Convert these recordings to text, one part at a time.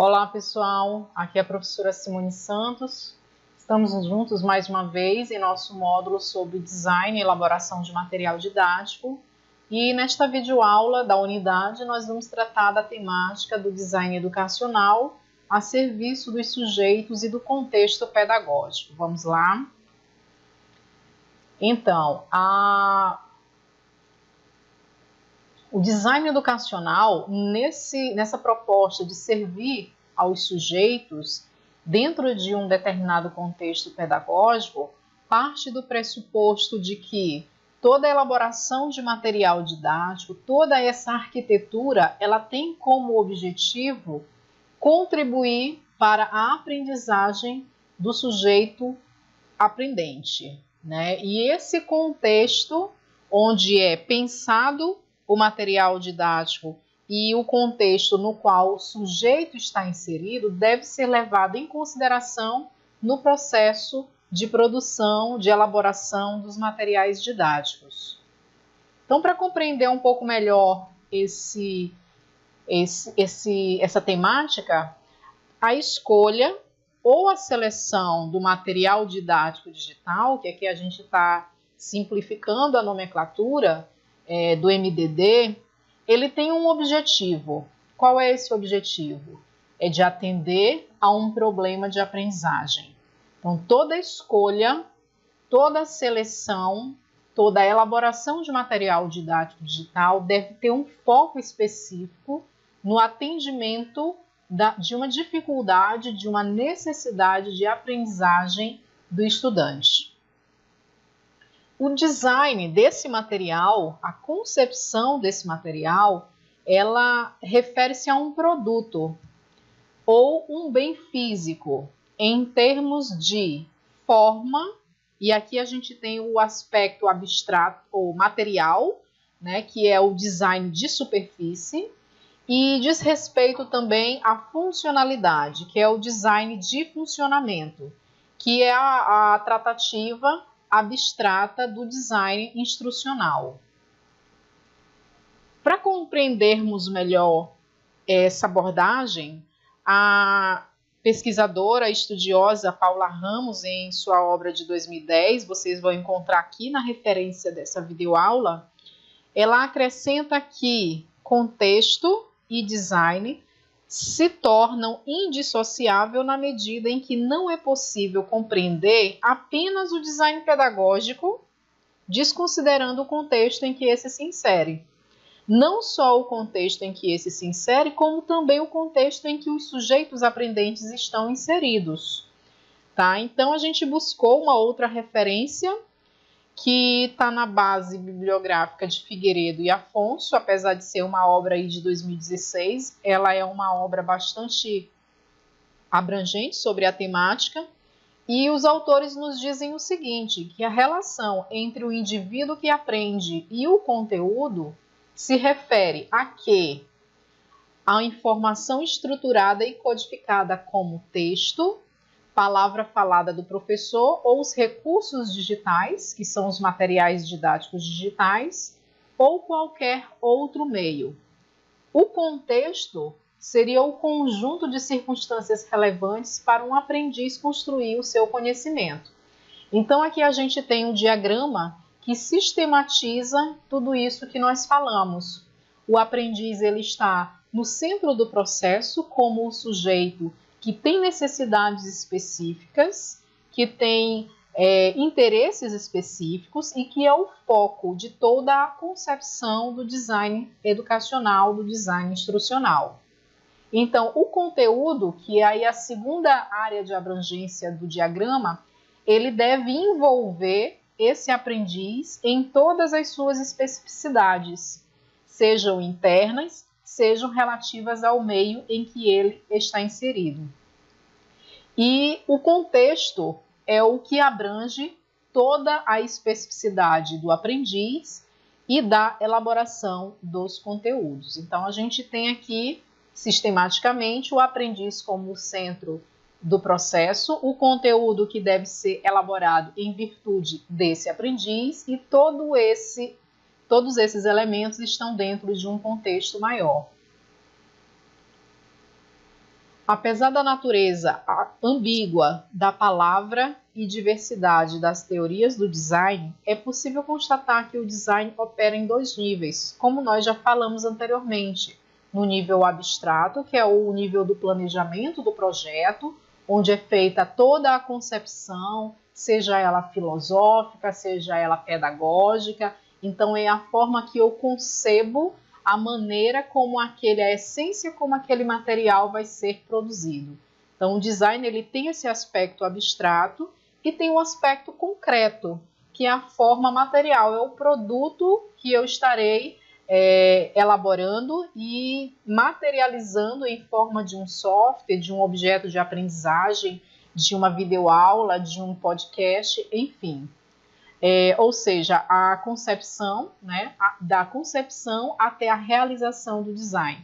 Olá pessoal, aqui é a professora Simone Santos. Estamos juntos mais uma vez em nosso módulo sobre design e elaboração de material didático. E nesta videoaula da unidade nós vamos tratar da temática do design educacional a serviço dos sujeitos e do contexto pedagógico. Vamos lá? Então, o design educacional, nessa proposta de servir aos sujeitos dentro de um determinado contexto pedagógico, parte do pressuposto de que toda a elaboração de material didático, toda essa arquitetura, ela tem como objetivo contribuir para a aprendizagem do sujeito aprendente, né? E esse contexto onde é pensado o material didático e o contexto no qual o sujeito está inserido deve ser levado em consideração no processo de produção, de elaboração dos materiais didáticos. Então, para compreender um pouco melhor essa temática, a escolha ou a seleção do material didático digital, que aqui a gente está simplificando a nomenclatura do MDD, ele tem um objetivo. Qual é esse objetivo? É de atender a um problema de aprendizagem. Então, toda escolha, toda seleção, toda elaboração de material didático digital deve ter um foco específico no atendimento de uma dificuldade, de uma necessidade de aprendizagem do estudante. O design desse material, a concepção desse material, ela refere-se a um produto ou um bem físico em termos de forma, e aqui a gente tem o aspecto abstrato ou material, né, que é o design de superfície, e diz respeito também à funcionalidade, que é o design de funcionamento, que é a tratativa abstrata do design instrucional. Para compreendermos melhor essa abordagem, a pesquisadora estudiosa Paula Ramos, em sua obra de 2010, vocês vão encontrar aqui na referência dessa videoaula, ela acrescenta que contexto e design se tornam indissociáveis na medida em que não é possível compreender apenas o design pedagógico, desconsiderando o contexto em que esse se insere. Não só o contexto em que esse se insere, como também o contexto em que os sujeitos aprendentes estão inseridos. Tá? Então, a gente buscou uma outra referência que está na base bibliográfica de Figueiredo e Afonso, apesar de ser uma obra aí de 2016, ela é uma obra bastante abrangente sobre a temática, e os autores nos dizem o seguinte, que a relação entre o indivíduo que aprende e o conteúdo se refere a que a informação estruturada e codificada como texto, palavra falada do professor ou os recursos digitais, que são os materiais didáticos digitais, ou qualquer outro meio. O contexto seria o conjunto de circunstâncias relevantes para um aprendiz construir o seu conhecimento. Então, aqui a gente tem um diagrama que sistematiza tudo isso que nós falamos. O aprendiz ele está no centro do processo como o sujeito que tem necessidades específicas, que tem interesses específicos e que é o foco de toda a concepção do design educacional, do design instrucional. Então, o conteúdo, que é aí a segunda área de abrangência do diagrama, ele deve envolver esse aprendiz em todas as suas especificidades, sejam internas, sejam relativas ao meio em que ele está inserido. E o contexto é o que abrange toda a especificidade do aprendiz e da elaboração dos conteúdos. Então, a gente tem aqui, sistematicamente, o aprendiz como centro do processo, o conteúdo que deve ser elaborado em virtude desse aprendiz e todos esses elementos estão dentro de um contexto maior. Apesar da natureza ambígua da palavra e diversidade das teorias do design, é possível constatar que o design opera em dois níveis, como nós já falamos anteriormente. No nível abstrato, que é o nível do planejamento do projeto, onde é feita toda a concepção, seja ela filosófica, seja ela pedagógica. Então, é a forma que eu concebo a maneira como a essência como aquele material vai ser produzido. Então, o design ele tem esse aspecto abstrato e tem um aspecto concreto, que é a forma material, é o produto que eu estarei elaborando e materializando em forma de um software, de um objeto de aprendizagem, de uma videoaula, de um podcast, enfim. Ou seja, a concepção, né, da concepção até a realização do design.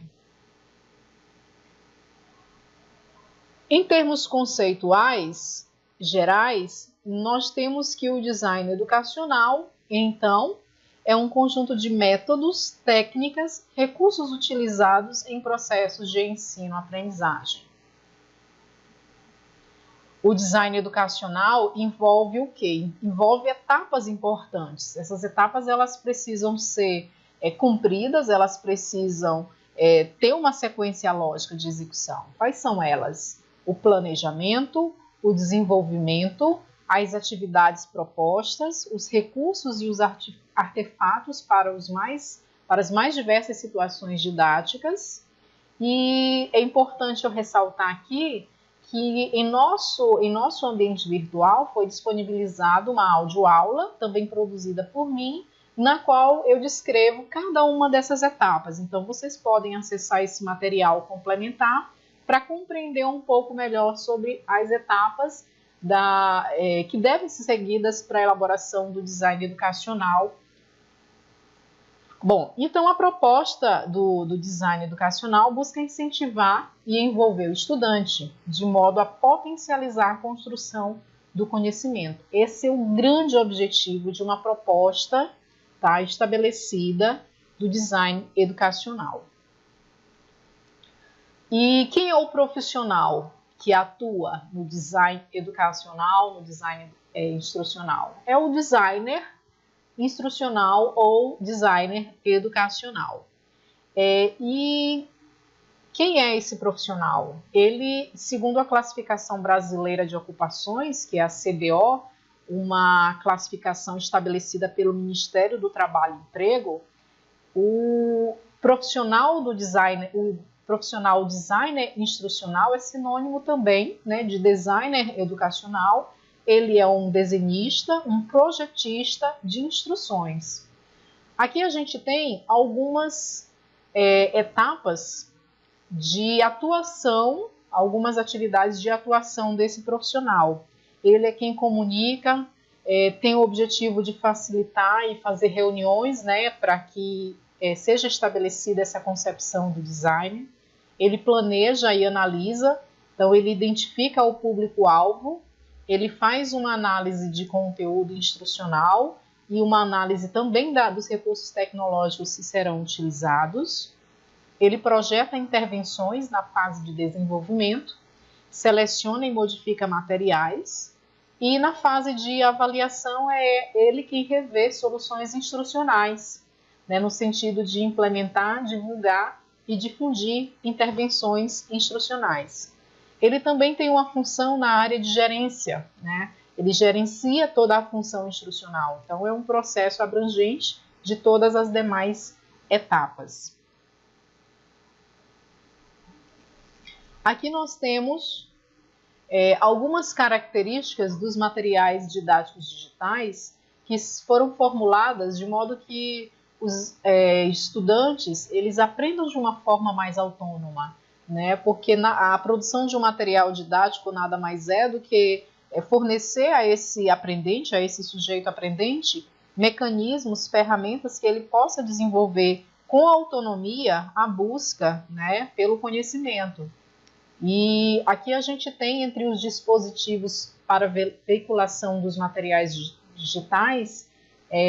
Em termos conceituais gerais, nós temos que o design educacional, então, é um conjunto de métodos, técnicas, recursos utilizados em processos de ensino-aprendizagem. O design educacional envolve o quê? Envolve etapas importantes. Essas etapas elas precisam ser cumpridas, elas precisam ter uma sequência lógica de execução. Quais são elas? O planejamento, o desenvolvimento, as atividades propostas, os recursos e os artefatos para as mais diversas situações didáticas. E é importante eu ressaltar aqui que em nosso ambiente virtual foi disponibilizada uma audioaula, também produzida por mim, na qual eu descrevo cada uma dessas etapas. Então, vocês podem acessar esse material complementar para compreender um pouco melhor sobre as etapas que devem ser seguidas para a elaboração do design educacional. Bom, então a proposta do design educacional busca incentivar e envolver o estudante, de modo a potencializar a construção do conhecimento. Esse é o grande objetivo de uma proposta estabelecida do design educacional. E quem é o profissional que atua no design educacional, no design instrucional? É o designer instrucional ou designer educacional. E quem é esse profissional? Ele, segundo a classificação brasileira de ocupações, que é a CBO, uma classificação estabelecida pelo Ministério do Trabalho e Emprego, o profissional designer instrucional é sinônimo também, né, de designer educacional. Ele é um desenhista, um projetista de instruções. Aqui a gente tem algumas etapas de atuação, algumas atividades de atuação desse profissional. Ele é quem comunica, tem o objetivo de facilitar e fazer reuniões, né, para que seja estabelecida essa concepção do design. Ele planeja e analisa, então ele identifica o público-alvo, ele faz uma análise de conteúdo instrucional e uma análise também dos recursos tecnológicos que serão utilizados. Ele projeta intervenções na fase de desenvolvimento, seleciona e modifica materiais, e na fase de avaliação é ele quem revê soluções instrucionais, né, no sentido de implementar, divulgar e difundir intervenções instrucionais. Ele também tem uma função na área de gerência, né? Ele gerencia toda a função instrucional. Então, é um processo abrangente de todas as demais etapas. Aqui nós temos algumas características dos materiais didáticos digitais que foram formuladas de modo que os estudantes eles aprendam de uma forma mais autônoma, né? Porque a produção de um material didático nada mais é do que fornecer a esse aprendente, a esse sujeito aprendente, mecanismos, ferramentas que ele possa desenvolver com autonomia a busca, né, pelo conhecimento. E aqui a gente tem entre os dispositivos para veiculação dos materiais digitais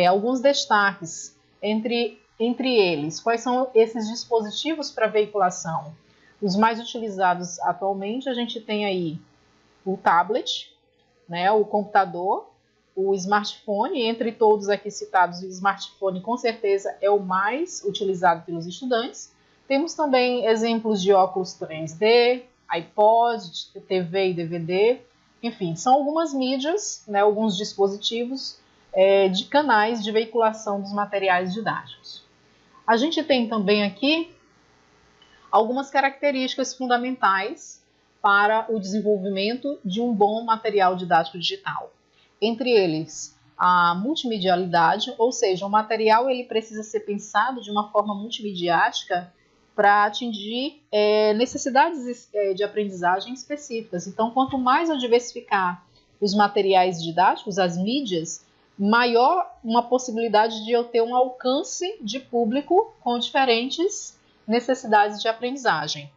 alguns destaques. Entre eles, quais são esses dispositivos para veiculação? Os mais utilizados atualmente, a gente tem aí o tablet, né, o computador, o smartphone. Entre todos aqui citados, o smartphone com certeza é o mais utilizado pelos estudantes. Temos também exemplos de óculos 3D, iPod, TV e DVD, enfim, são algumas mídias, né, alguns dispositivos de canais de veiculação dos materiais didáticos. A gente tem também aqui algumas características fundamentais para o desenvolvimento de um bom material didático digital. Entre eles, a multimedialidade, ou seja, o material ele precisa ser pensado de uma forma multimediática para atingir necessidades de aprendizagem específicas. Então, quanto mais eu diversificar os materiais didáticos, as mídias, maior uma possibilidade de eu ter um alcance de público com diferentes necessidades de aprendizagem.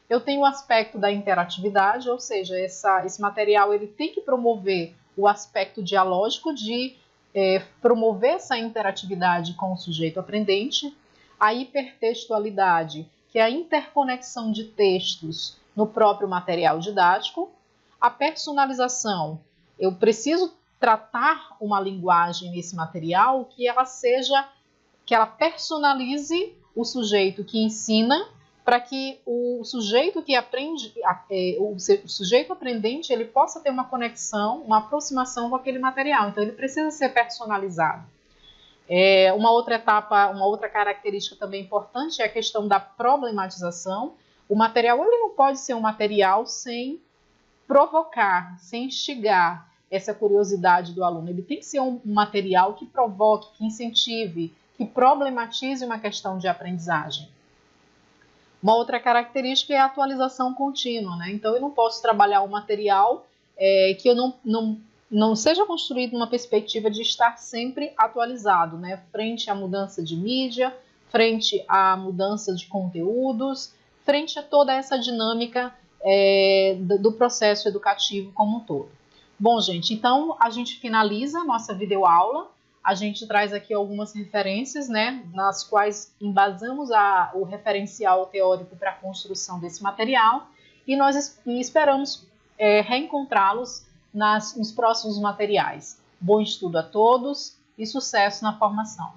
Eu tenho o aspecto da interatividade, ou seja, esse material ele tem que promover o aspecto dialógico de promover essa interatividade com o sujeito aprendente. A hipertextualidade, que é a interconexão de textos no próprio material didático. A personalização, eu preciso tratar uma linguagem nesse material que ela personalize o sujeito que ensina, para que o sujeito que aprende, o sujeito aprendente, ele possa ter uma conexão, uma aproximação com aquele material. Então, ele precisa ser personalizado. Uma outra etapa, uma outra característica também importante é a questão da problematização. O material ele não pode ser um material sem provocar, sem instigar essa curiosidade do aluno. Ele tem que ser um material que provoque, que incentive, que problematize uma questão de aprendizagem. Uma outra característica é a atualização contínua, né? Então, eu não posso trabalhar um material que eu não seja construído numa perspectiva de estar sempre atualizado, né? Frente à mudança de mídia, frente à mudança de conteúdos, frente a toda essa dinâmica do processo educativo como um todo. Bom, gente, então a gente finaliza a nossa videoaula. A gente traz aqui algumas referências, né, nas quais embasamos o referencial teórico para a construção desse material e nós esperamos reencontrá-los nos próximos materiais. Bom estudo a todos e sucesso na formação!